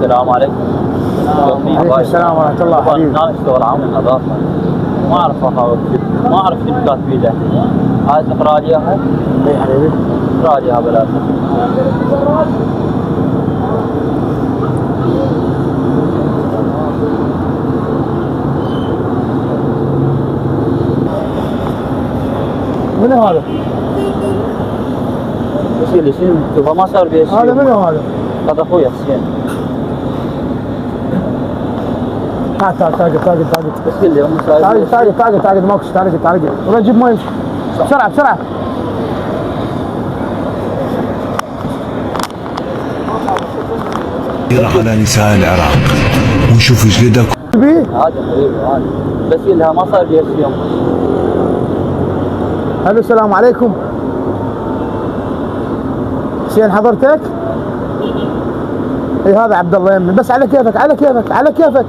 السلام عليكم. عليكم السلام ورحمة الله حبيبي. انا اشتغل عامل نظافة، ما اعرف اخاوي ما اعرف شو كاتب بيده. هاي تقرا لي اياها؟ اي حبيبي. اقرا لي اياها بلاش. منو هذا؟ شيل شنو ما صار بيه شيء. هذا منو هذا؟ هذا اخوي حسين. تعال تعال تعال تعال تعال بس قل لي هم صاير تعال تعال تعال تعال ماكو تعال تعال روح جيب مي بسرعة بسرعة. راح على نساء العراق ونشوف ايش قدك. هذا حبيبي هذا بس لها ما صار بيه شيء. الو السلام عليكم. حسين حضرتك؟ اي هذا عبد الله يمي، بس على كيفك على كيفك على كيفك.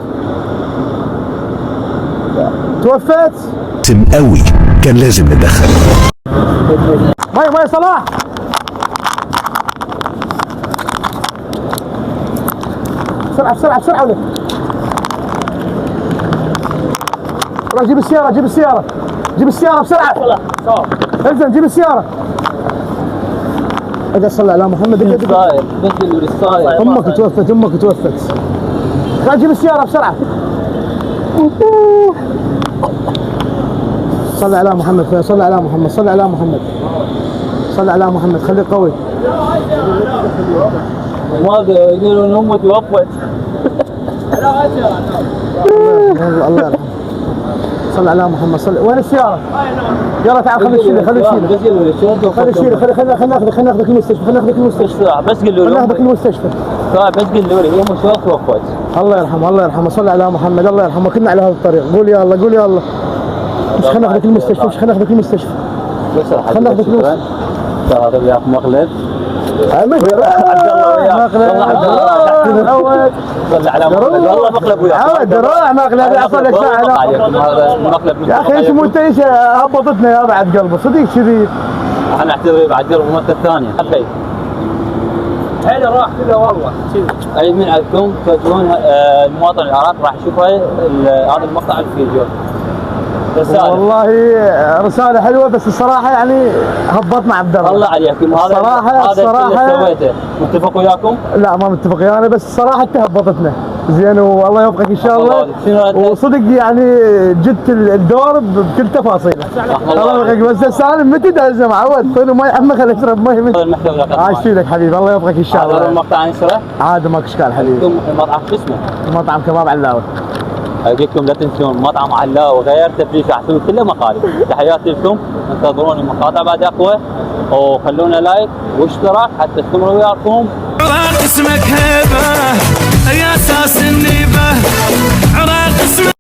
توفيت؟ سم قوي كان لازم ندخل. مي صلاح. بسرعة بسرعة بسرعة ولد. روح جيب السيارة جيب السيارة جيب السيارة بسرعة. انزل جيب السيارة. اجل صلى على محمد. ايش صاير؟ بس اللي صاير امك توفت امك توفت. روح جيب السيارة بسرعة. صلى على محمد صلى على محمد صلى على محمد صلى على محمد. خليك قوي. ما يقولون ان امه توفت. الله يرحمه. صلى على محمد صلى. وين السيارة؟ يلا تعال خلي نشيله خلي نشيله خلي نشيله خلي ناخذك المستشفى خلي ناخذك المستشفى. بس قل له خلي ناخذك المستشفى. بس قل له امه شو توفت. الله يرحمه الله يرحمه. صلى على محمد الله يرحمه. كنا على هذا الطريق. قول يا الله قول يا الله. مش خلينا ناخذك المستشفى مش خلينا ناخذك المستشفى. خلينا ناخذك المستشفى. هذا وياك مقلب. عبد الله وياك مقلب. صلى على محمد والله مقلب وياك. عود روح مقلب اصل لك ساعه. هذا مقلب يا اخي ايش مو انت ايش هبطتنا يا بعد قلبه صديق كذي. احنا نعتبر بعد قلب المده الثانيه. اخي هذا راح كذا والله اي من عندكم توجهون المواطن العراقي راح يشوف هذا المقطع الفيديو. رسالة. والله رسالة حلوة بس الصراحة يعني هبطنا عبد الله. الله عليكم هذا الصراحة سويته متفق وياكم؟ لا ما متفق ويانا بس الصراحة انت هبطتنا زين والله يوفقك ان شاء الله. وصدق يعني جبت الدور بكل تفاصيله. الله يوفقك بس سالم متى دازم عود طيب مي عمك خليك اشرب مي. عايش لك حبيبي الله يوفقك ان شاء الله. هذا المقطع نشره؟ عادي ماكو اشكال حبيبي. المطعم شو اسمه؟ مطعم كباب علاوي. أجيكم لا تنسون مطعم علاوي وغير تفريش احسن كله مقالب. تحياتي لكم انتظروني المقاطع بعد اقوى وخلونا لايك واشتراك حتى استمروا وياكم. عراق اسمك هيبه يا اساس النيبه عراق اسمك